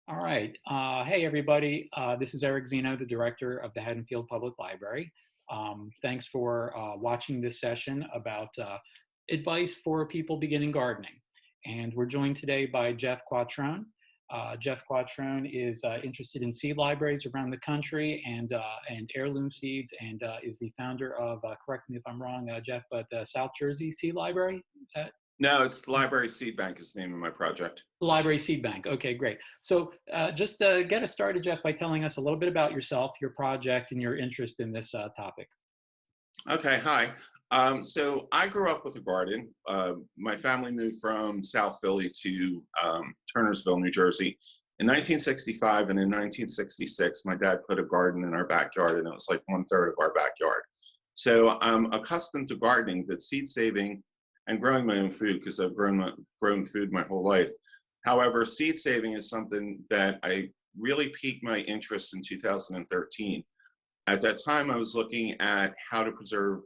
All right. Hey, everybody. This is Eric Zeno, the director of the Haddonfield Public Library. Thanks for watching this session about advice for people beginning gardening. And we're joined today by Jeff Quattrone. Jeff Quattrone is interested in seed libraries around the country and heirloom seeds, and is the founder of, correct me if I'm wrong, Jeff, but the South Jersey Seed Library. Is that No, it's the Library Seed Bank is the name of my project. the Library Seed Bank? Okay, great. So just get us started, Jeff, by telling us a little bit about yourself, your project, and your interest in this topic. Okay, hi. So I grew up with a garden. My family moved from South Philly to Turnersville, New Jersey in 1965, and in 1966, my dad put a garden in our backyard, and it was like 1/3 of our backyard. So I'm accustomed to gardening, but seed saving and growing my own food because I've grown food my whole life. However, seed saving is something that I really piqued my interest in 2013. At that time, I was looking at how to preserve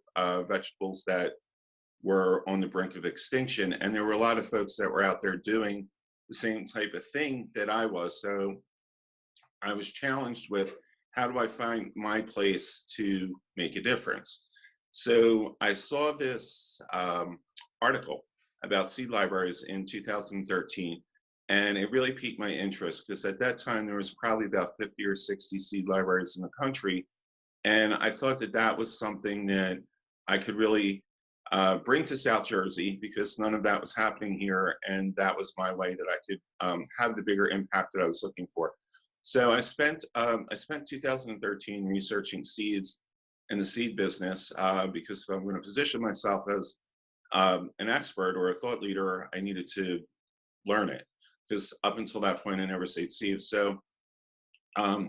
vegetables that were on the brink of extinction, and there were a lot of folks that were out there doing the same type of thing that I was. So I was challenged with how do I find my place to make a difference? So I saw this article about seed libraries in 2013, and it really piqued my interest because at that time there was probably about 50 or 60 seed libraries in the country. And I thought that that was something that I could really bring to South Jersey because none of that was happening here. And that was my way that I could have the bigger impact that I was looking for. So I spent 2013 researching seeds and the seed business because if I'm going to position myself as an expert or a thought leader, I needed to learn it because up until that point, I never stayed seeds. So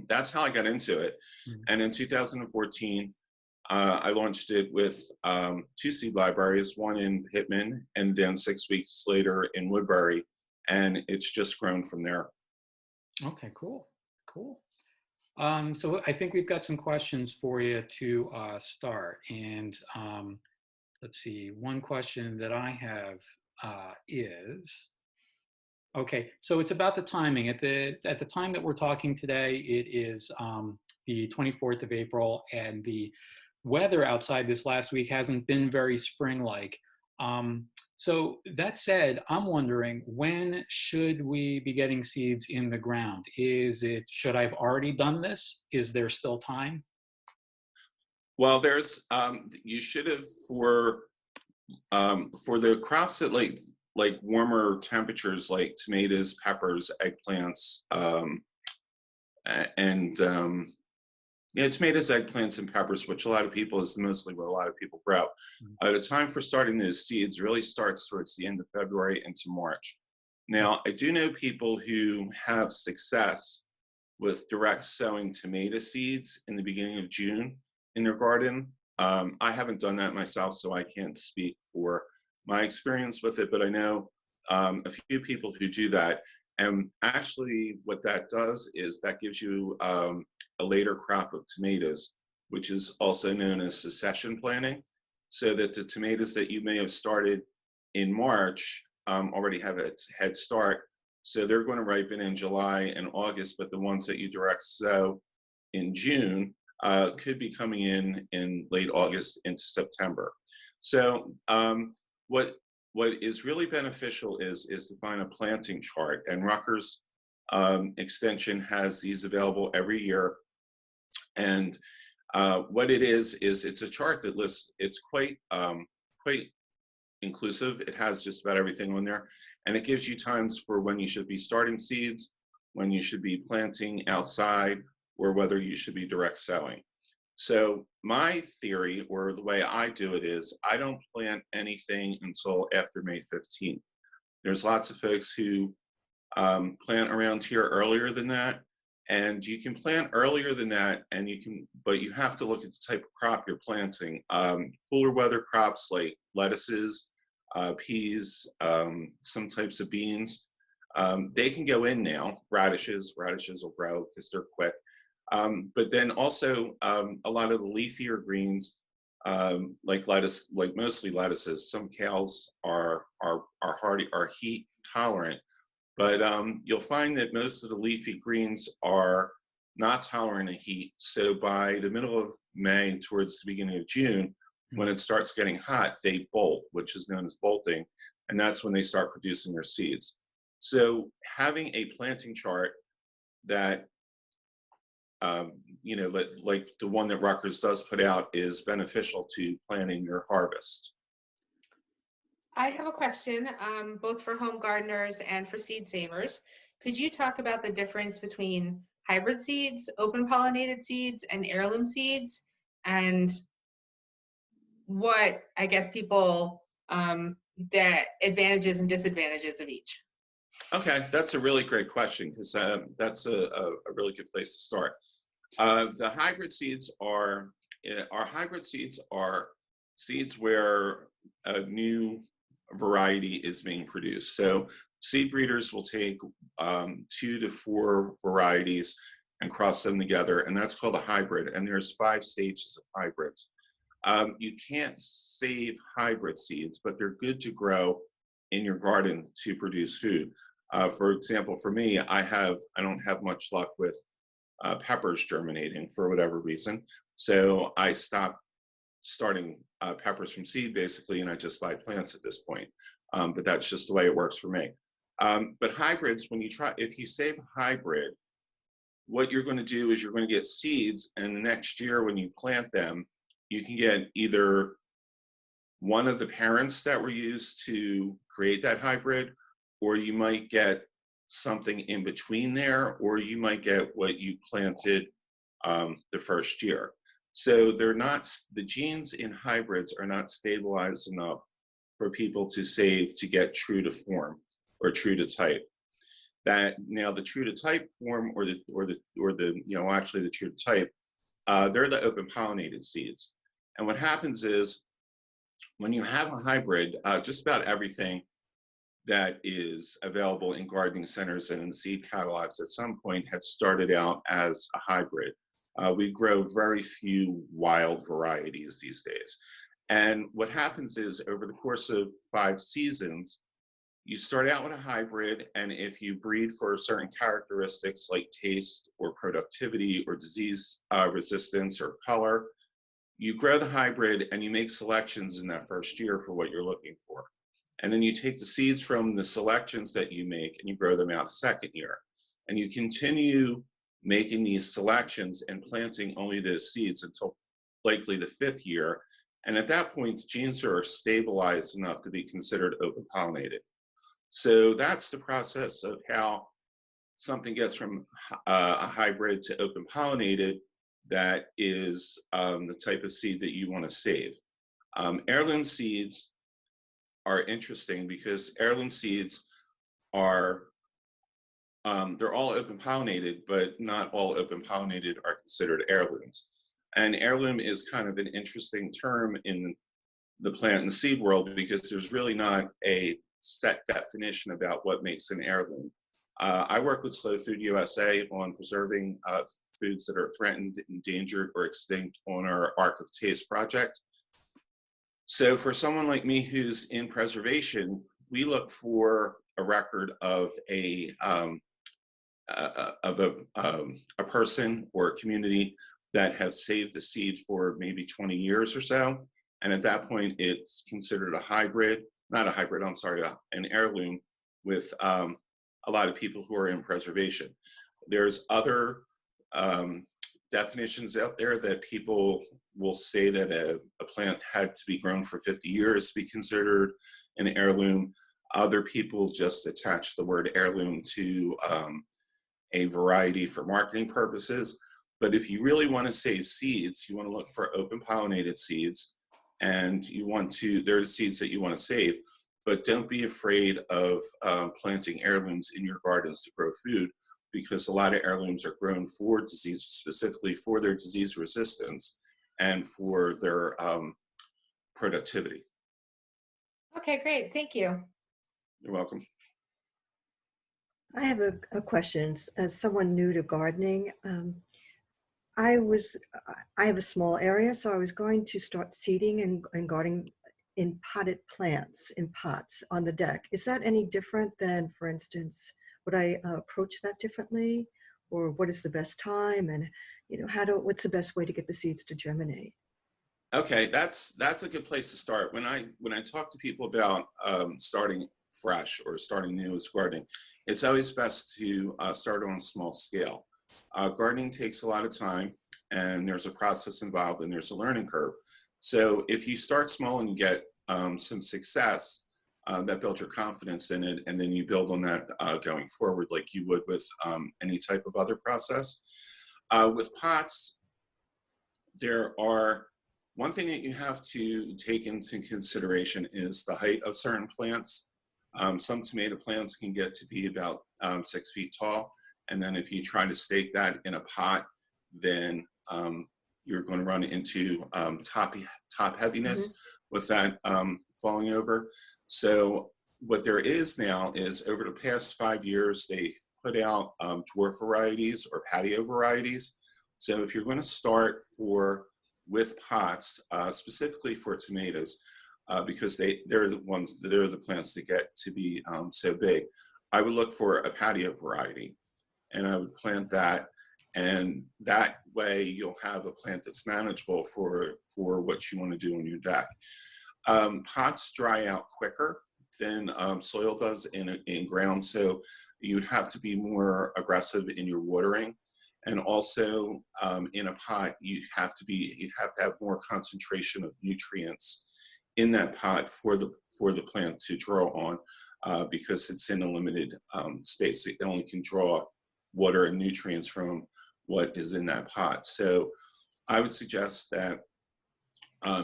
that's how I got into it. Mhm. And in 2014, I launched it with two seed libraries, one in Pittman, and then 6 weeks later in Woodbury. And it's just grown from there. Okay, cool, cool. So I think we've got some questions for you to start. And let's see, one question that I have is, okay, so it's about the timing. At the time that we're talking today, it is the 24th of April, and the weather outside this last week hasn't been very spring-like. So that said, I'm wondering, when should we be getting seeds in the ground? Should I've already done this? Is there still time? Well, you should have for the crops that like warmer temperatures, like tomatoes, peppers, eggplants, and yeah, tomatoes, eggplants, and peppers, which a lot of people is mostly what a lot of people grow. The time for starting those seeds really starts towards the end of February into March. Now, I do know people who have success with direct sowing tomato seeds in the beginning of June in their garden. I haven't done that myself, so I can't speak for my experience with it, but I know a few people who do that. And actually, what that does is that gives you a later crop of tomatoes, which is also known as succession planting, so that the tomatoes that you may have started in March already have a head start. So they're going to ripen in July and August, but the ones that you direct sow in June could be coming in late August into September. So what is really beneficial is to find a planting chart, and Rutgers Extension has these available every year. And what it is it's a chart that lists. It's quite inclusive. It has just about everything on there, and it gives you times for when you should be starting seeds, when you should be planting outside, or whether you should be direct sowing. So my theory, or the way I do it, is I don't plant anything until after May 15th. There's lots of folks who plant around here earlier than that, and you can plant earlier than that, and but you have to look at the type of crop you're planting. Cooler weather crops like lettuces, peas, some types of beans, they can go in now. Radishes will grow because they're quick. But then also a lot of the leafier greens, like lettuce, like mostly lettuces. Some kales are hardy, are heat tolerant, But you'll find that most of the leafy greens are not tolerant of heat. So by the middle of May towards the beginning of June, when it starts getting hot, they bolt, which is known as bolting, and that's when they start producing their seeds. So having a planting chart that you know, like the one that Rutgers does put out is beneficial to planning your harvest. I have a question, both for home gardeners and for seed savers. Could you talk about the difference between hybrid seeds, open pollinated seeds, and heirloom seeds, and what, I guess, people, the advantages and disadvantages of each? Okay, that's a really great question because that's a really good place to start. The hybrid seeds are our hybrid seeds are seeds where a new variety is being produced. So seed breeders will take 2 to 4 varieties and cross them together, and that's called a hybrid. And there's 5 stages of hybrids. You can't save hybrid seeds, but they're good to grow in your garden to produce food. For example, for me, I don't have much luck with peppers germinating for whatever reason. So I stopped starting peppers from seed basically, and I just buy plants at this point. But that's just the way it works for me. But hybrids, if you save a hybrid, what you're going to do is you're going to get seeds, and the next year when you plant them, you can get either one of the parents that were used to create that hybrid, or you might get something in between there, or you might get what you planted the first year. So the genes in hybrids are not stabilized enough for people to save to get true to form or true to type. That now the true to type form or the actually the true to type, they're the open pollinated seeds. And what happens is when you have a hybrid, just about everything that is available in gardening centers and in seed catalogs at some point had started out as a hybrid. We grow very few wild varieties these days. And what happens is over the course of 5 seasons, you start out with a hybrid, and if you breed for certain characteristics like taste or productivity or disease resistance or color, you grow the hybrid and you make selections in that first year for what you're looking for. And then you take the seeds from the selections that you make and you grow them out a second year. And you continue making these selections and planting only those seeds until likely the 5th year. And at that point, the genes are stabilized enough to be considered open pollinated. So that's the process of how something gets from a hybrid to open pollinated. That is the type of seed that you want to save. Heirloom seeds are interesting because heirloom seeds are they're all open pollinated, but not all open pollinated are considered heirlooms. And heirloom is kind of an interesting term in the plant and seed world because there's really not a set definition about what makes an heirloom. I work with Slow Food USA on preserving foods that are threatened, endangered, or extinct on our Arc of Taste project. So for someone like me who's in preservation, we look for a record of a person or a community that has saved the seed for maybe 20 years or so. And at that point, it's considered a hybrid, not a hybrid, I'm sorry, an heirloom with a lot of people who are in preservation. There's other definitions out there that people will say that a plant had to be grown for 50 years to be considered an heirloom. Other people just attach the word heirloom to a variety for marketing purposes. But if you really want to save seeds, you want to look for open pollinated seeds, and they're the seeds that you want to save. But don't be afraid of planting heirlooms in your gardens to grow food, because a lot of heirlooms are grown for disease, specifically for their disease resistance and for their productivity. Okay, great. Thank you. You're welcome. I have a question. As someone new to gardening, I have a small area, so I was going to start seeding and gardening in potted plants in pots on the deck. Is that any different than, for instance, would I approach that differently, or what is the best time, and what's the best way to get the seeds to germinate? Okay, that's a good place to start. When I talk to people about starting fresh or starting new with gardening, it's always best to start on a small scale. Gardening takes a lot of time, and there's a process involved, and there's a learning curve. So if you start small and you get some success, that builds your confidence in it, and then you build on that going forward, like you would with any type of other process. With pots, there are one thing that you have to take into consideration is the height of certain plants. Some tomato plants can get to be about 6 feet tall. And then if you try to stake that in a pot, then you're going to run into top Hmm. heaviness with that falling over. So what there is now is over the past 5 years, they put out dwarf varieties or patio varieties. So if you're going to start with pots, specifically for tomatoes, because they're the plants that get to be so big, I would look for a patio variety, and I would plant that, and that way you'll have a plant that's manageable for what you want to do on your deck. Pots dry out quicker than soil does in ground, so you'd have to be more aggressive in your watering. And also in a pot, you'd have to have more concentration of nutrients in that pot for the plant to draw on, because it's in a limited space. It only can draw water and nutrients from what is in that pot. So I would suggest that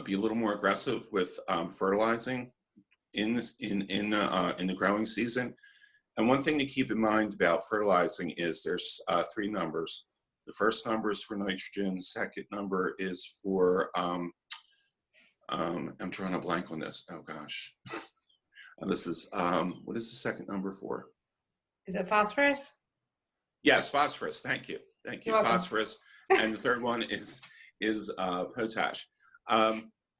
be a little more aggressive with fertilizing in the growing season. And one thing to keep in mind about fertilizing is there's three numbers. The first number is for nitrogen. The second number is for I'm drawing a blank on this. Oh gosh, this is what is the second number for? Is it phosphorus? Yes, phosphorus. Thank you, thank you. You're welcome. Phosphorus, and the third one is potash.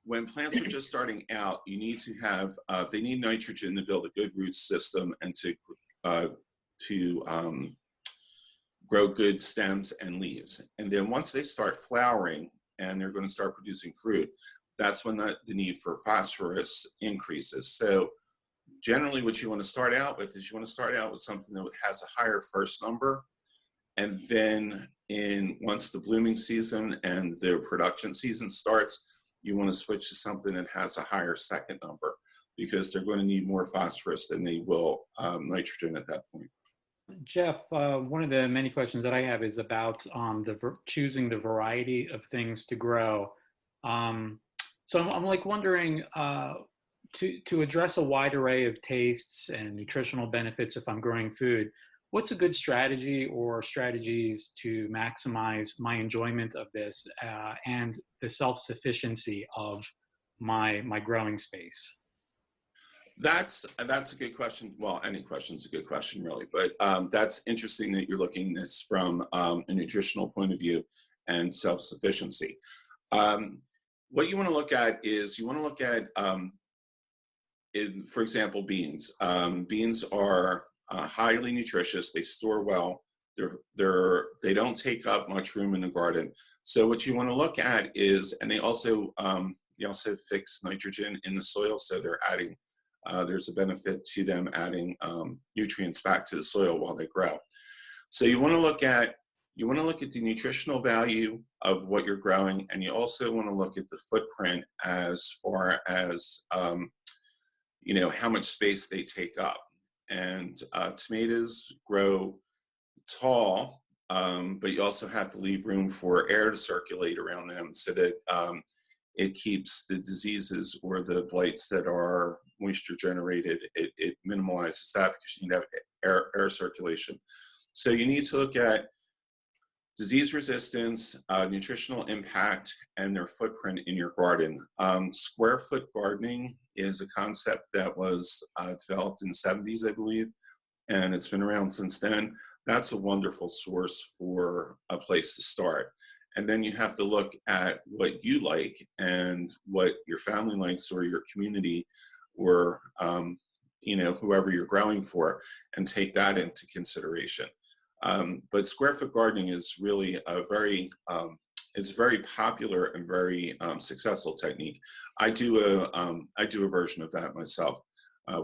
When plants are just starting out, you need to have they need nitrogen to build a good root system and to grow good stems and leaves. And then once they start flowering and they're going to start producing fruit, that's when the need for phosphorus increases. So generally what you want to start out with is you want to start out with something that has a higher first number. And then once the blooming season and the production season starts, you want to switch to something that has a higher second number, because they're going to need more phosphorus than they will nitrogen at that point. Jeff, one of the many questions that I have is about choosing the variety of things to grow. So I'm like wondering, to address a wide array of tastes and nutritional benefits if I'm growing food, what's a good strategy or strategies to maximize my enjoyment of this and the self-sufficiency of my growing space? That's a good question. Well, any question is a good question, really. But that's interesting that you're looking at this from a nutritional point of view and self-sufficiency. What you want to look at is for example, beans. Beans are highly nutritious. They store well. They don't take up much room in the garden. So what you want to look at is, and they also fix nitrogen in the soil, so they're adding. There's a benefit to them adding nutrients back to the soil while they grow. So you want to look at the nutritional value of what you're growing, and you also want to look at the footprint as far as how much space they take up. And tomatoes grow tall, but you also have to leave room for air to circulate around them, so that it keeps the diseases or the blights that are moisture generated. It minimalizes that, because you need to have air circulation. So you need to look at disease resistance, nutritional impact, and their footprint in your garden. Square foot gardening is a concept that was developed in the 70s, I believe, and it's been around since then. That's a wonderful source for a place to start. And then you have to look at what you like and what your family likes, or your community, or whoever you're growing for, and take that into consideration. But square foot gardening is really it's a very popular and very successful technique. I do a version of that myself,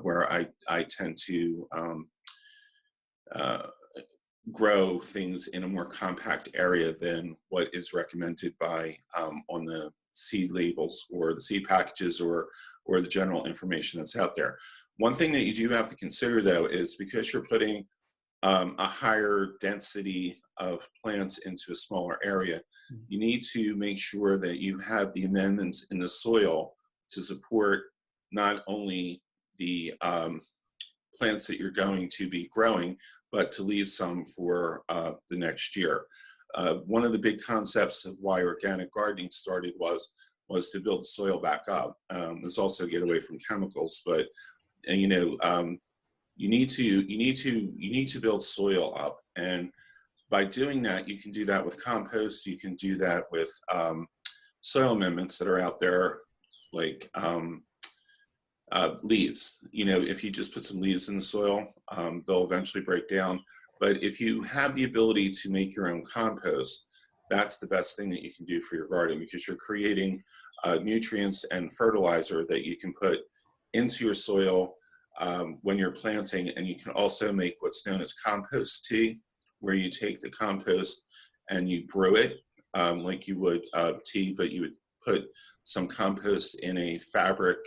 where I tend to uh, grow things in a more compact area than what is recommended by on the seed labels or the seed packages or the general information that's out there. One thing that you do have to consider, though, is because you're putting a higher density of plants into a smaller area, you need to make sure that you have the amendments in the soil to support not only the plants that you're going to be growing, but to leave some for the next year. One of the big concepts of why organic gardening started was to build the soil back up. There's also get away from chemicals, but you need to build soil up, and by doing that, you can do that with compost. You can do that with soil amendments that are out there, like leaves. If you just put some leaves in the soil, they'll eventually break down. But if you have the ability to make your own compost, that's the best thing that you can do for your garden, because you're creating nutrients and fertilizer that you can put into your soil when you're planting. And you can also make what's known as compost tea, where you take the compost and you brew it like you would tea, but you would put some compost in a fabric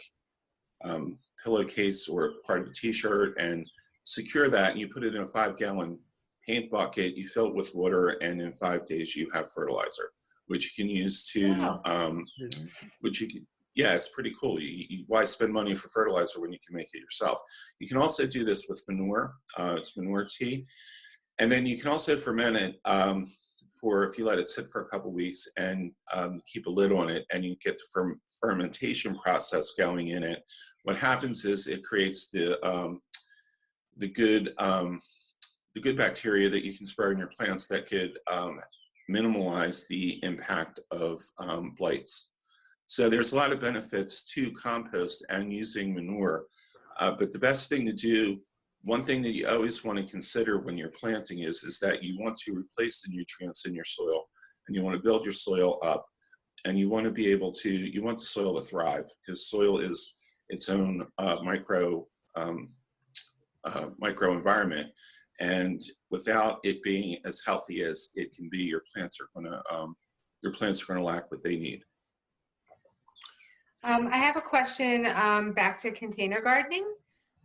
pillowcase or part of a t-shirt and secure that, and you put it in a 5-gallon paint bucket, you fill it with water, and in 5 days you have fertilizer, which you can use to yeah, it's pretty cool. Why spend money for fertilizer when you can make it yourself? You can also do this with manure. It's manure tea. And then you can also ferment it for, if you let it sit for a couple weeks and keep a lid on it, and you get the fermentation process going in it. What happens is it creates the good bacteria that you can spray in your plants that could minimize the impact of blights. So there's a lot of benefits to compost and using manure, but the best thing to do, one thing that you always want to consider when you're planting is that you want to replace the nutrients in your soil, and you want to build your soil up, and you want to be able to, you want the soil to thrive, because soil is its own micro environment, and without it being as healthy as it can be, your plants are going to lack what they need. I have a question back to container gardening.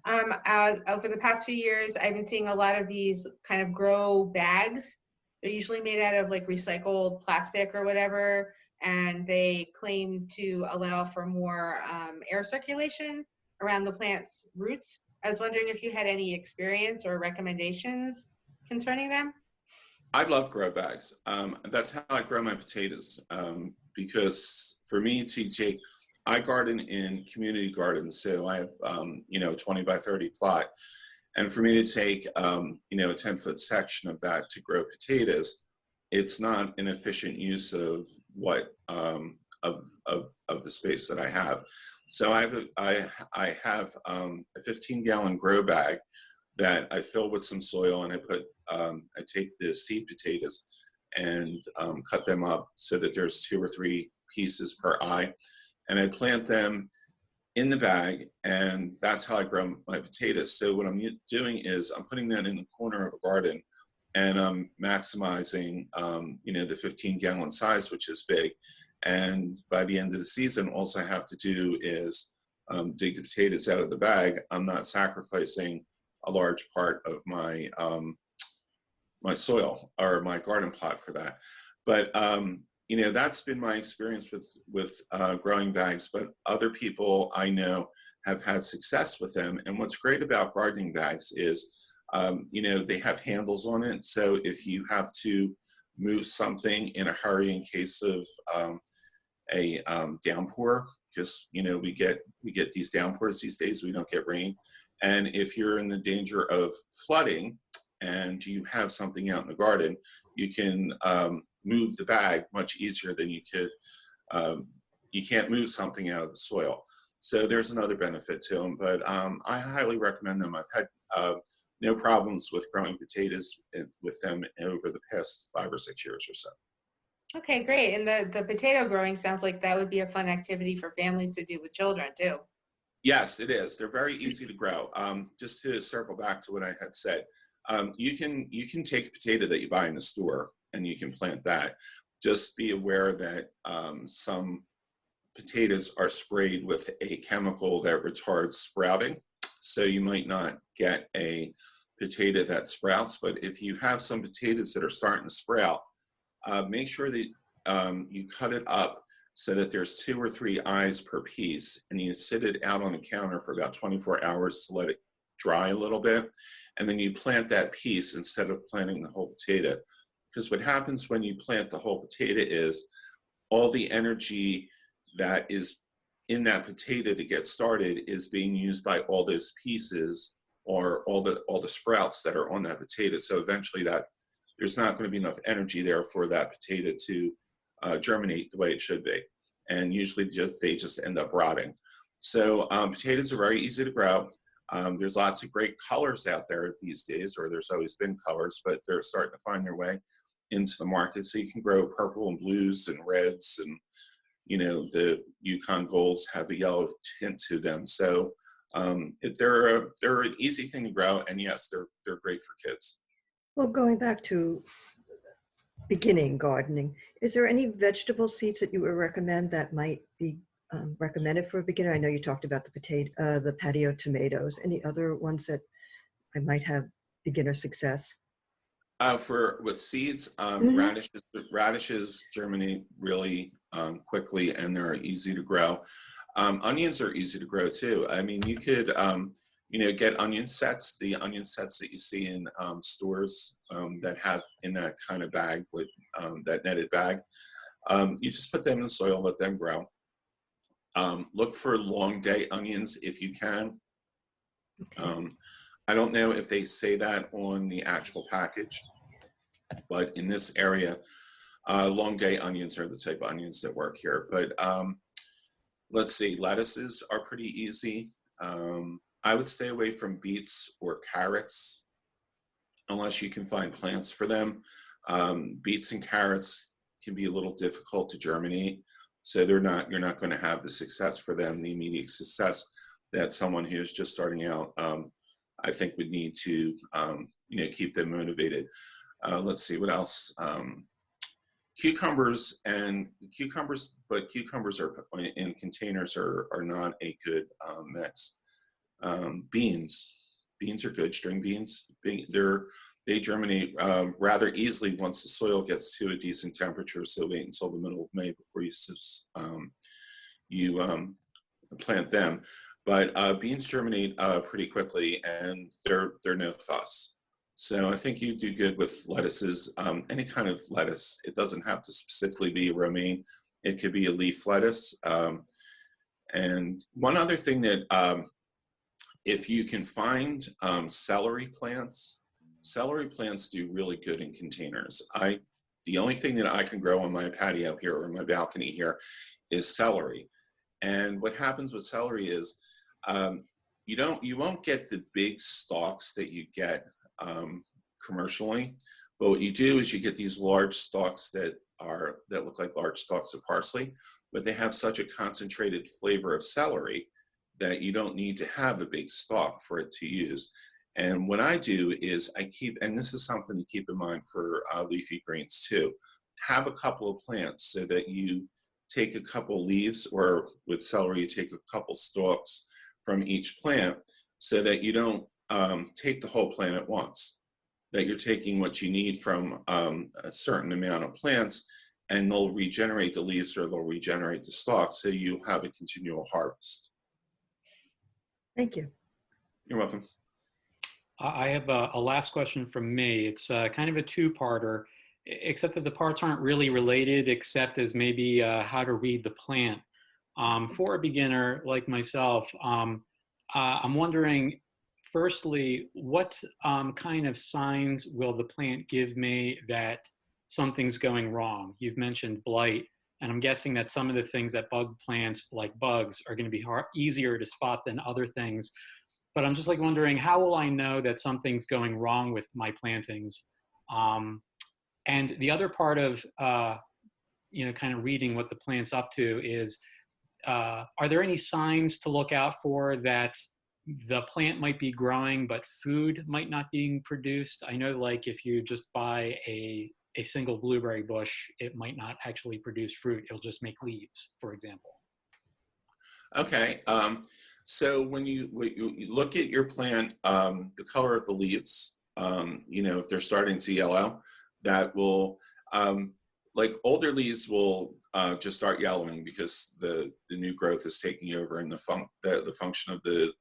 Over the past few years, I've been seeing a lot of these kind of grow bags. They're usually made out of like recycled plastic or whatever, and they claim to allow for more air circulation around the plant's roots. I was wondering if you had any experience or recommendations concerning them. I love grow bags. That's how I grow my potatoes, because for me to take, I garden in community gardens, so I have, 20 by 30 plot. And for me to take, a 10-foot section of that to grow potatoes, it's not an efficient use of what, of the space that I have. So I have a 15-gallon grow bag that I fill with some soil, and I take the seed potatoes and cut them up so that there's 2 or 3 pieces per eye. And I plant them in the bag, and that's how I grow my potatoes. So what I'm doing is I'm putting that in the corner of a garden, and I'm maximizing, the 15-gallon size, which is big. And by the end of the season, all I have to do is dig the potatoes out of the bag. I'm not sacrificing a large part of my my soil or my garden plot for that. But that's been my experience with growing bags, but other people I know have had success with them. And what's great about gardening bags is, they have handles on it. So if you have to move something in a hurry in case of a downpour, because we get these downpours these days, we don't get rain. And if you're in the danger of flooding and you have something out in the garden, you can move the bag much easier than you could. You can't move something out of the soil. So there's another benefit to them, but I highly recommend them. I've had no problems with growing potatoes with them over the past 5 or 6 years or so. Okay, great. And the potato growing sounds like that would be a fun activity for families to do with children too. Yes, it is. They're very easy to grow. Just to circle back to what I had said, you can take a potato that you buy in the store and you can plant that. Just be aware that some potatoes are sprayed with a chemical that retards sprouting, so you might not get a potato that sprouts. But if you have some potatoes that are starting to sprout, make sure that you cut it up so that there's 2 or 3 eyes per piece, and you sit it out on the counter for about 24 hours to let it dry a little bit, and then you plant that piece instead of planting the whole potato. Because what happens when you plant the whole potato is all the energy that is in that potato to get started is being used by all those pieces, or all the sprouts that are on that potato. So eventually that there's not going to be enough energy there for that potato to germinate the way it should be, and usually they just end up rotting. So potatoes are very easy to grow. There's lots of great colors out there these days, or there's always been colors, but they're starting to find their way into the market. So you can grow purple and blues and reds, and the Yukon Golds have a yellow tint to them. So they're an easy thing to grow, and yes, they're great for kids. Well, going back to beginning gardening, is there any vegetable seeds that you would recommend that might be recommended for a beginner? I know you talked about the patio tomatoes. Any other ones that I might have beginner success? With seeds, Hmm. radishes germinate really quickly, and they're easy to grow. Onions are easy to grow too. I mean, you could get onion sets, the onion sets that you see in stores that have in that kind of bag with that netted bag. You just put them in the soil, let them grow. Look for long day onions if you can. Okay. I don't know if they say that on the actual package, but in this area, long day onions are the type of onions that work here. But let's see, lettuces are pretty easy. I would stay away from beets or carrots unless you can find plants for them. Beets and carrots can be a little difficult to germinate, so you're not going to have the success for them, the immediate success that someone who's just starting out, I think, would need to keep them motivated. Let's see what else. Cucumbers, but cucumbers are in containers are not a good mix. Beans are good. String beans, they germinate rather easily once the soil gets to a decent temperature. So wait until the middle of May before you plant them. But beans germinate pretty quickly, and they're no fuss. So I think you do good with lettuces, any kind of lettuce. It doesn't have to specifically be a romaine. It could be a leaf lettuce. And one other thing that if you can find celery plants do really good in containers. The only thing that I can grow on my patio here or my balcony here is celery. And what happens with celery is you won't get the big stalks that you get commercially, but what you do is you get these large stalks that look like large stalks of parsley, but they have such a concentrated flavor of celery that you don't need to have the big stalk for it to use. And what I do is and this is something to keep in mind for leafy greens too, have a couple of plants so that you take a couple leaves, or with celery, you take a couple stalks from each plant so that you don't take the whole plant at once, that you're taking what you need from a certain amount of plants, and they'll regenerate the leaves or they'll regenerate the stalks, so you have a continual harvest. Thank you. You're welcome. I have a last question from me. It's kind of a two-parter, except that the parts aren't really related, except as maybe how to read the plant. For a beginner like myself, I'm wondering, firstly, what kind of signs will the plant give me that something's going wrong? You've mentioned blight, And I'm guessing that some of the things that bug plants, like bugs, are going to be easier to spot than other things. But I'm just like wondering, how will I know that something's going wrong with my plantings? And the other part of, kind of reading what the plant's up to is, are there any signs to look out for that the plant might be growing, but food might not being produced? I know, like, if you just buy a single blueberry bush, it might not actually produce fruit. It'll just make leaves, for example. Okay. So when you look at your plant, the color of the leaves, if they're starting to yellow, that will, like older leaves will just start yellowing because the new growth is taking over, and the function of the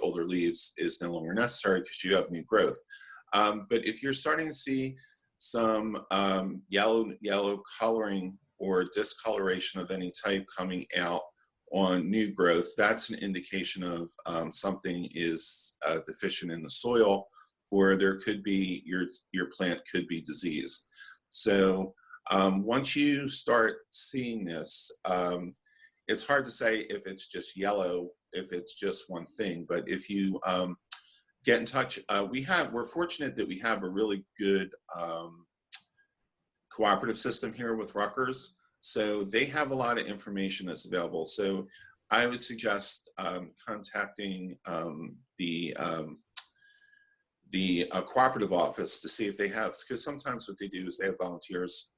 older leaves is no longer necessary because you have new growth. But if you're starting to see some yellow coloring or discoloration of any type coming out on new growth, that's an indication of something is deficient in the soil, or there could be your plant could be diseased. So once you start seeing this, it's hard to say if it's just yellow, if it's just one thing. But if you get in touch, we're fortunate that we have a really good cooperative system here with Rutgers. So they have a lot of information that's available. So I would suggest contacting the cooperative office to see if they have, because sometimes what they do is they have volunteers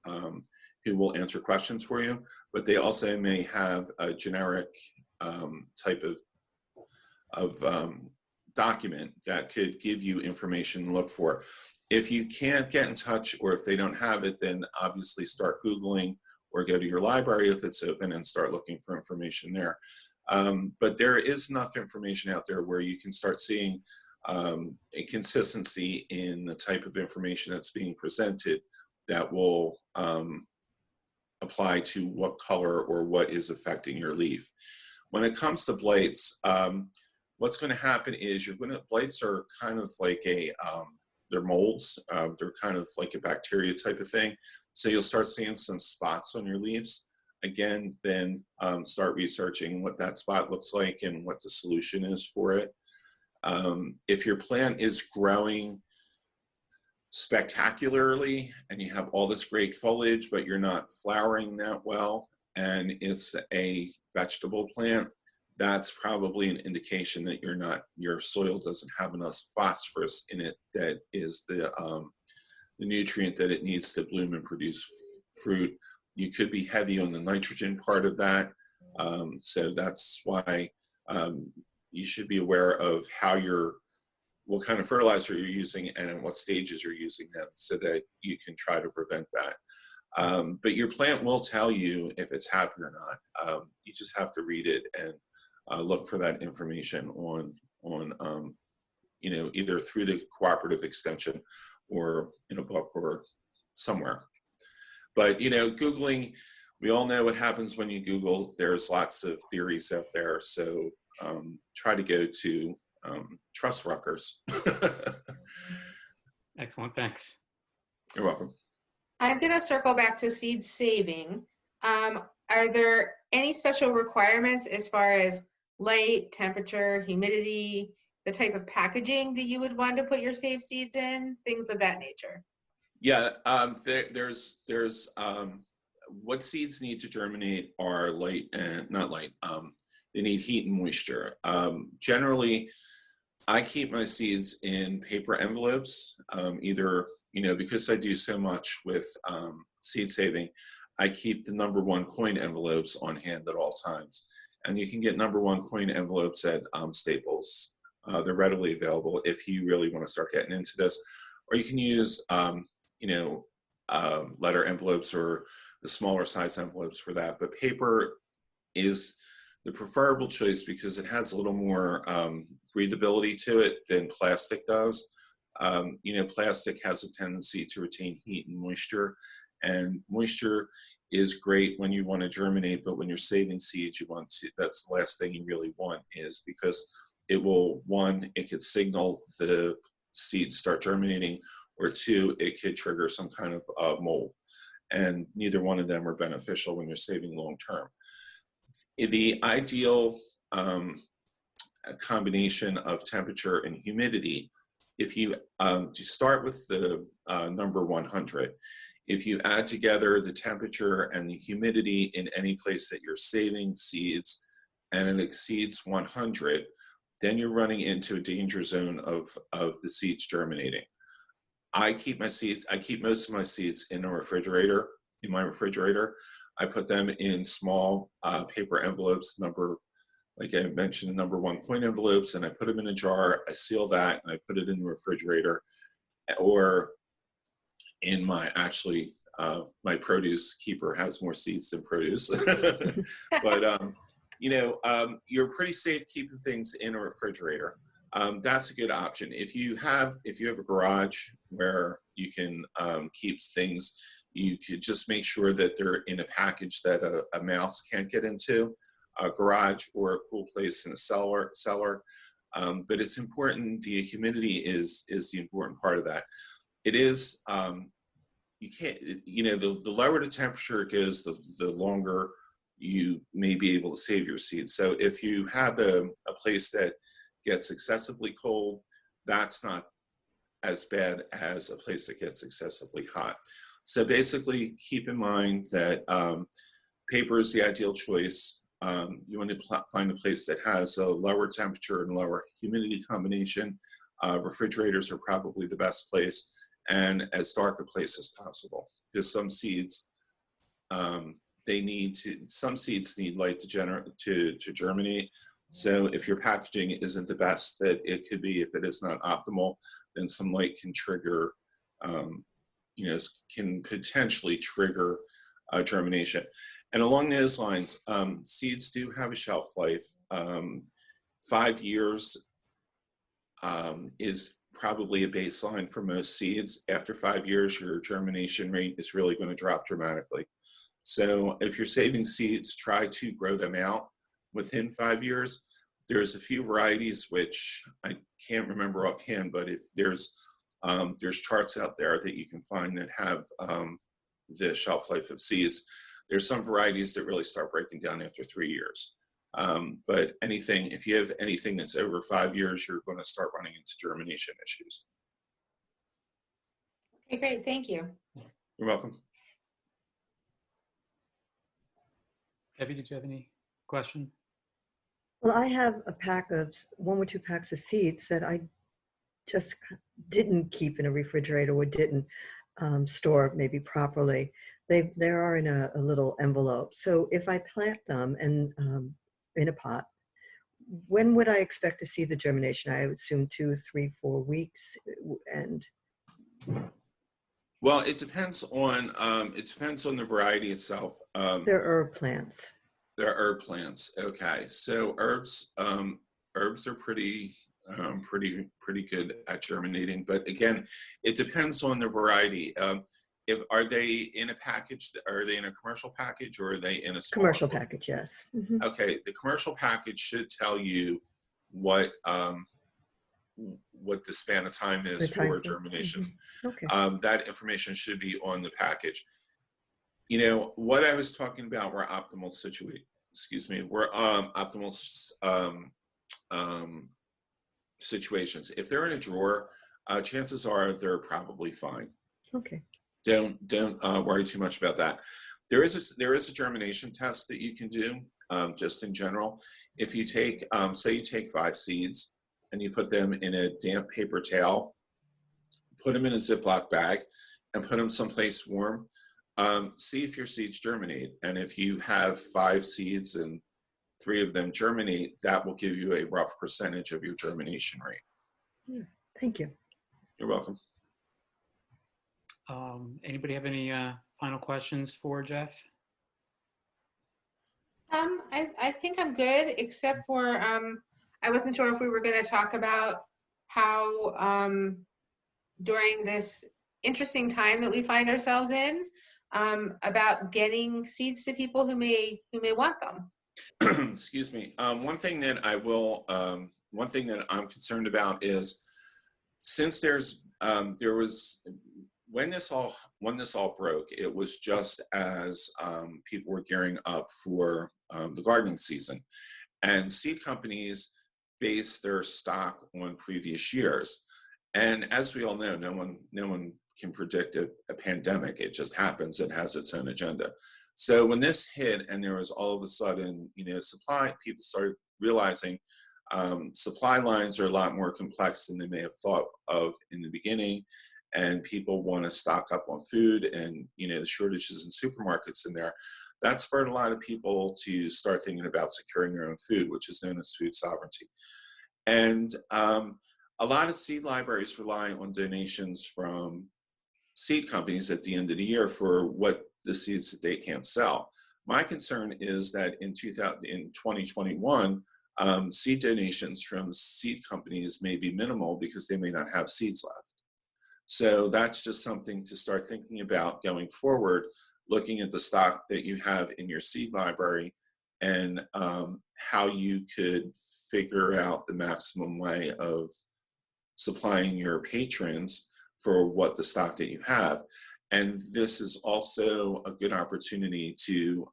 who will answer questions for you, but they also may have a generic type of document that could give you information to look for. If you can't get in touch, or if they don't have it, then obviously start Googling or go to your library if it's open and start looking for information there. But there is enough information out there where you can start seeing a consistency in the type of information that's being presented that will apply to what color or what is affecting your leaf. When it comes to blights, what's going to happen is blights are kind of like they're molds. They're kind of like a bacteria type of thing. So you'll start seeing some spots on your leaves. Again, then start researching what that spot looks like and what the solution is for it. If your plant is growing spectacularly and you have all this great foliage, but you're not flowering that well, and it's a vegetable plant, that's probably an indication that your soil doesn't have enough phosphorus in it, that is the nutrient that it needs to bloom and produce fruit. You could be heavy on the nitrogen part of that. So that's why you should be aware of what kind of fertilizer you're using and in what stages you're using them, so that you can try to prevent that. But your plant will tell you if it's happy or not. You just have to read it and look for that information on either through the cooperative extension or in a book or somewhere. But Googling, we all know what happens when you Google. There's lots of theories out there, so try to go to trust Rutgers. Excellent, thanks. You're welcome. I'm going to circle back to seed saving. Are there any special requirements as far as light, temperature, humidity, the type of packaging that you would want to put your saved seeds in, things of that nature? Yeah, there's what seeds need to germinate are light and not light. They need heat and moisture. Generally, I keep my seeds in paper envelopes, either, because I do so much with seed saving, I keep the #1 coin envelopes on hand at all times. And you can get #1 coin envelopes at Staples. They're readily available if you really want to start getting into this. Or you can use, letter envelopes or the smaller size envelopes for that. But paper is the preferable choice because it has a little more breathability to it than plastic does. Plastic has a tendency to retain heat and moisture is great when you want to germinate, but when you're saving seeds, that's the last thing you really want, is because it could signal the seeds start germinating, or two, it could trigger some kind of mold. and neither one of them are beneficial when you're saving long term. The ideal combination of temperature and humidity, if you start with the number 100, if you add together the temperature and the humidity in any place that you're saving seeds and it exceeds 100, then you're running into a danger zone of the seeds germinating. I keep most of my seeds in my refrigerator. I put them in small paper envelopes, like I mentioned, number 1 coin envelopes, and I put them in a jar. I seal that and I put it in the refrigerator, or in my produce keeper has more seeds than produce. But you're pretty safe keeping things in a refrigerator. That's a good option. If you have a garage where you can keep things, you could just make sure that they're in a package that a mouse can't get into, a garage or a cool place in a cellar. But it's important. The humidity is the important part of that. It is, you can't, the lower the temperature goes, the longer you may be able to save your seeds. So if you have a place that gets excessively cold, that's not as bad as a place that gets excessively hot. So basically keep in mind that paper is the ideal choice. You want to find a place that has a lower temperature and lower humidity combination. Refrigerators are probably the best place, and as dark a place as possible, because some seeds need light to germinate. So if your packaging isn't the best that it could be, if it is not optimal, then some light can trigger, can potentially trigger germination. And along those lines, seeds do have a shelf life. 5 years is probably a baseline for most seeds. After 5 years, your germination rate is really going to drop dramatically. So if you're saving seeds, try to grow them out within 5 years. There's a few varieties which I can't remember offhand, but if there's charts out there that you can find that have the shelf life of seeds. There's some varieties that really start breaking down after 3 years. But if you have anything that's over 5 years, you're going to start running into germination issues. Okay, great. Thank you. You're welcome. Debbie, did you have any question? Well, I have a pack of 1 or 2 packs of seeds that I just didn't keep in a refrigerator or didn't store maybe properly. They are in a little envelope. So if I plant them in a pot, when would I expect to see the germination? I would assume 2, 3, 4 weeks. And well, it depends on the variety itself. they're herb plants. They're herb plants. Okay, so herbs are pretty good at germinating, but again, it depends on the variety. Are they in a package? Are they in a commercial package, or are they in a Commercial package? Yes. Mm-hmm. Okay, the commercial package should tell you what the span of time is for germination. Mm-hmm. Okay. That information should be on the package. What I was talking about were optimal situations. If they're in a drawer, chances are they're probably fine. Okay. Don't worry too much about that. There is a germination test that you can do, just in general. If you take, say you take 5 seeds and you put them in a damp paper towel, put them in a Ziploc bag, and put them someplace warm. See if your seeds germinate, and if you have 5 seeds and 3 of them germinate, that will give you a rough percentage of your germination rate. Yeah. Thank you. You're welcome. Anybody have any final questions for Jeff? I think I'm good, except for I wasn't sure if we were going to talk about how during this interesting time that we find ourselves in, about getting seeds to people who may want them. Excuse me. One thing that I'm concerned about is, since there was when this all broke, it was just as people were gearing up for the gardening season, and seed companies base their stock on previous years. And as we all know, no one can predict a pandemic. It just happens. It has its own agenda. So when this hit, and there was all of a sudden, supply, people started realizing supply lines are a lot more complex than they may have thought of in the beginning, and people want to stock up on food, and the shortages in supermarkets in there. That spurred a lot of people to start thinking about securing their own food, which is known as food sovereignty. And a lot of seed libraries rely on donations from seed companies at the end of the year for what the seeds that they can't sell. My concern is that in 2021, seed donations from seed companies may be minimal because they may not have seeds left. So that's just something to start thinking about going forward, looking at the stock that you have in your seed library, and how you could figure out the maximum way of supplying your patrons for what the stock that you have. And this is also a good opportunity to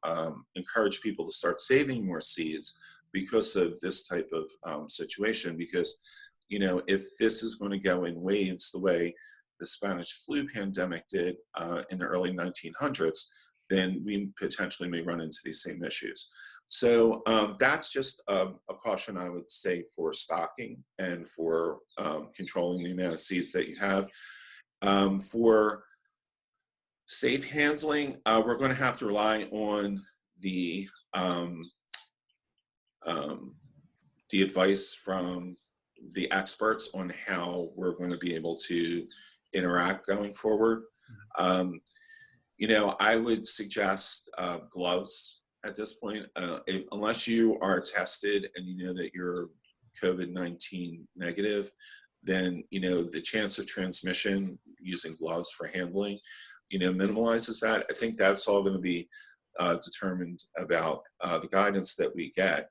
encourage people to start saving more seeds because of this type of situation. Because, if this is going to go in waves the way the Spanish flu pandemic did in the early 1900s, then we potentially may run into these same issues. So that's just a caution I would say for stocking and for controlling the amount of seeds that you have. For safe handling, we're going to have to rely on the advice from the experts on how we're going to be able to interact going forward. I would suggest gloves at this point, unless you are tested and you know that you're COVID-19 negative, then the chance of transmission using gloves for handling, minimalizes that. I think that's all going to be determined about the guidance that we get.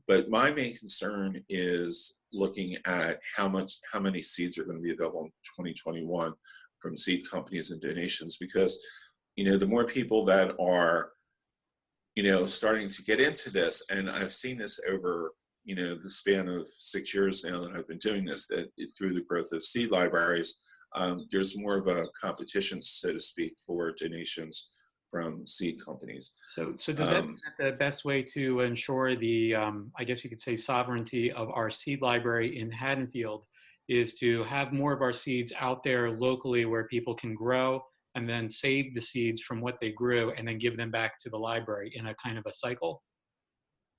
But my main concern is looking at how many seeds are going to be available in 2021 from seed companies and donations, because the more people that are starting to get into this, and I've seen this over the span of 6 years now that I've been doing this, that through the growth of seed libraries, there's more of a competition, so to speak, for donations from seed companies. So does that mean that the best way to ensure the, I guess you could say, sovereignty of our seed library in Haddonfield is to have more of our seeds out there locally where people can grow and then save the seeds from what they grew and then give them back to the library in a kind of a cycle?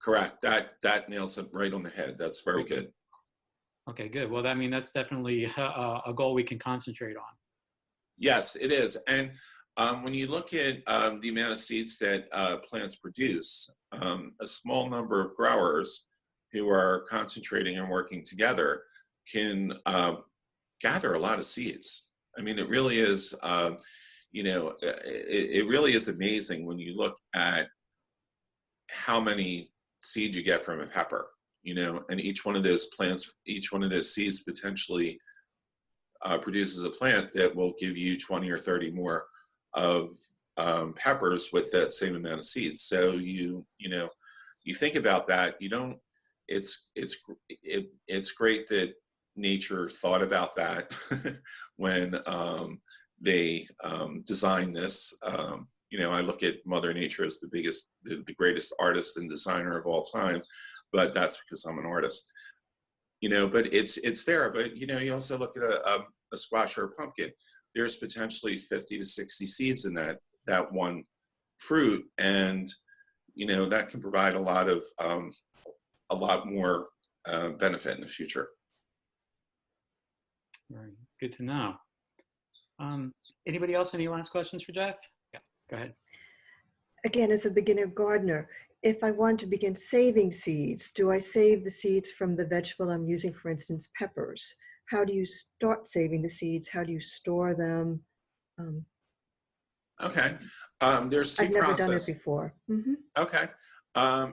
Correct. That nails it right on the head. That's very good. Okay, good. Well, I mean, that's definitely a goal we can concentrate on. Yes, it is. And when you look at the amount of seeds that plants produce, a small number of growers who are concentrating and working together can gather a lot of seeds. I mean, it really is, it really is amazing when you look at how many seeds you get from a pepper, and each one of those plants, each one of those seeds potentially produces a plant that will give you 20 or 30 more of peppers with that same amount of seeds. So you think about that. It's great that nature thought about that when they designed this. I look at Mother Nature as the greatest artist and designer of all time, but that's because I'm an artist. But it's there. But you also look at a squash or a pumpkin. There's potentially 50 to 60 seeds in that one fruit, and that can provide a lot more benefit in the future. Very good to know. Anybody else? Any last questions for Jeff? Yeah, go ahead. Again, as a beginner gardener, if I want to begin saving seeds, do I save the seeds from the vegetable I'm using, for instance, peppers? How do you start saving the seeds? How do you store them? Okay. There's two I've never processes. done it before. Mm-hmm. Okay.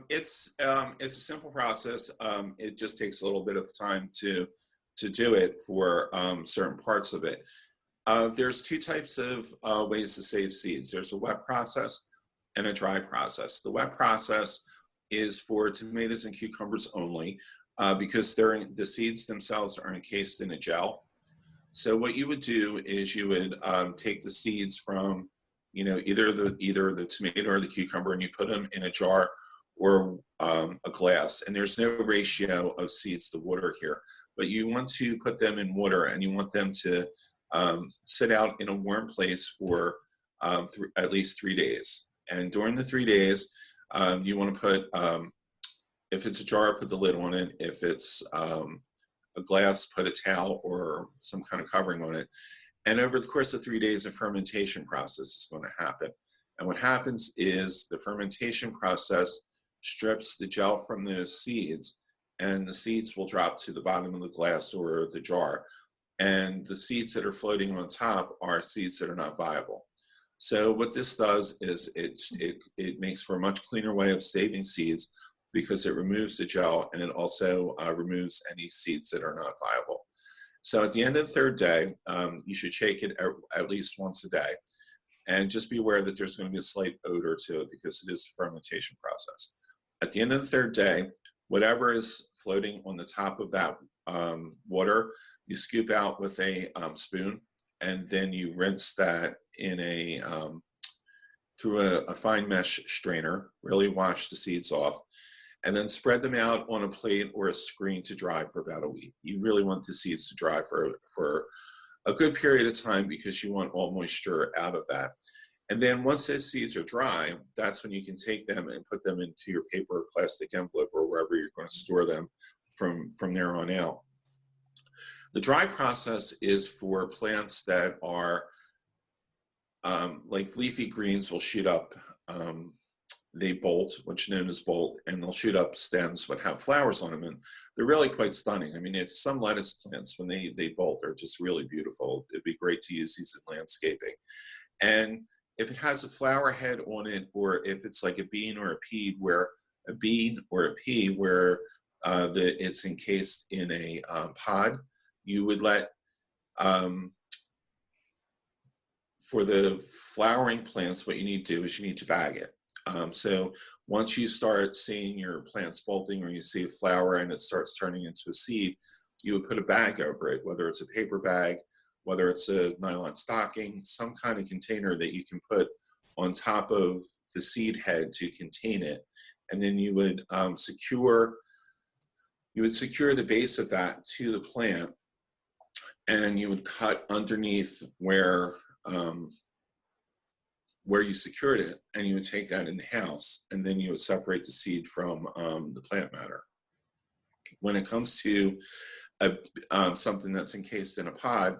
It's a simple process. It just takes a little bit of time to do it for certain parts of it. There's two types of ways to save seeds. There's a wet process and a dry process. The wet process is for tomatoes and cucumbers only because the seeds themselves are encased in a gel. So what you would do is you would take the seeds from, either the tomato or the cucumber, and you put them in a jar or a glass. And there's no ratio of seeds to water here, but you want to put them in water, and you want them to sit out in a warm place for at least 3 days. And during the 3 days, you want to put, if it's a jar, put the lid on it. If it's a glass, put a towel or some kind of covering on it. And over the course of 3 days, a fermentation process is going to happen. And what happens is the fermentation process strips the gel from those seeds, and the seeds will drop to the bottom of the glass or the jar. And the seeds that are floating on top are seeds that are not viable. So what this does is it makes for a much cleaner way of saving seeds, because it removes the gel, and it also removes any seeds that are not viable. So at the end of the 3rd day, you should shake it at least once a day. And just be aware that there's going to be a slight odor to it because it is a fermentation process. At the end of the 3rd day, whatever is floating on the top of that water, you scoop out with a spoon, and then you rinse that in through a fine mesh strainer. Really wash the seeds off, and then spread them out on a plate or a screen to dry for about a week. You really want the seeds to dry for a good period of time, because you want all moisture out of that. And then once those seeds are dry, that's when you can take them and put them into your paper or plastic envelope or wherever you're going to store them from there on out. The dry process is for plants that are like leafy greens will shoot up. They bolt, which is known as bolt, and they'll shoot up stems that have flowers on them, and they're really quite stunning. I mean, if some lettuce plants, when they bolt, are just really beautiful. It'd be great to use these in landscaping. And if it has a flower head on it, or if it's like a bean or a pea where it's encased in a pod, you would let for the flowering plants, what you need to do is you need to bag it. So once you start seeing your plants bolting, or you see a flower and it starts turning into a seed, you would put a bag over it, whether it's a paper bag, whether it's a nylon stocking, some kind of container that you can put on top of the seed head to contain it. And then you would secure the base of that to the plant, and you would cut underneath where you secured it, and you would take that in the house, and then you would separate the seed from the plant matter. When it comes to something that's encased in a pod,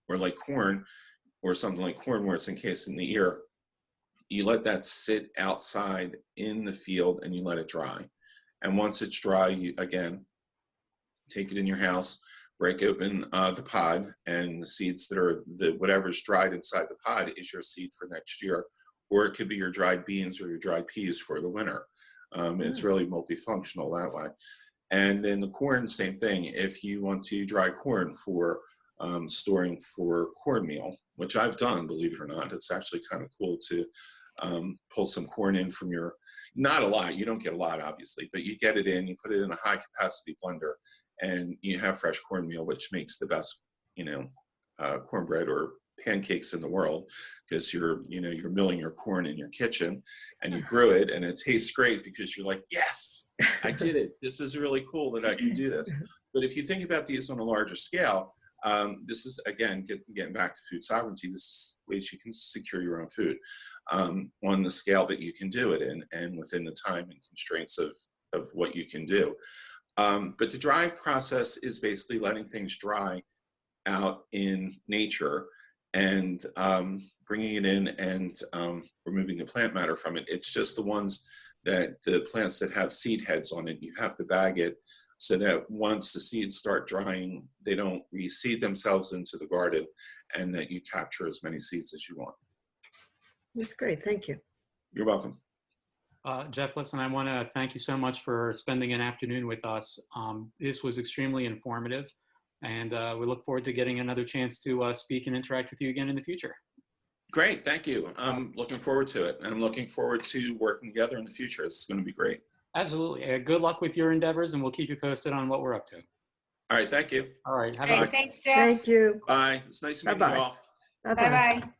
or like corn, or something like corn where it's encased in the ear, you let that sit outside in the field and you let it dry. And once it's dry, you again take it in your house, break open the pod, and the seeds that are whatever's dried inside the pod is your seed for next year, or it could be your dried beans or your dried peas for the winter. It's really multifunctional that way. And then the corn, same thing. If you want to dry corn for storing for cornmeal, which I've done, believe it or not, it's actually kind of cool to pull some corn in from your, not a lot, you don't get a lot obviously, but you get it in, you put it in a high capacity blender, and you have fresh cornmeal, which makes the best, cornbread or pancakes in the world, because you're milling your corn in your kitchen, and you grew it, and it tastes great because you're like, yes, I did it. This is really cool that I can do this. But if you think about these on a larger scale, this is, again, getting back to food sovereignty. This is ways you can secure your own food on the scale that you can do it in, and within the time and constraints of what you can do. But the dry process is basically letting things dry out in nature, and bringing it in and removing the plant matter from it. It's just the plants that have seed heads on it, you have to bag it so that once the seeds start drying, they don't reseed themselves into the garden, and that you capture as many seeds as you want. That's great. Thank you. You're welcome. Jeff, listen, I want to thank you so much for spending an afternoon with us. This was extremely informative. And we look forward to getting another chance to speak and interact with you again in the future. Great, thank you. I'm looking forward to it, and I'm looking forward to working together in the future. It's going to be great. Absolutely. Good luck with your endeavors, and we'll keep you posted on what we're up to. All right, thank you. All right. Have a Great, good thanks, Jeff. Thank you. Bye. It's nice meeting you Bye-bye. all. Bye-bye. Bye-bye.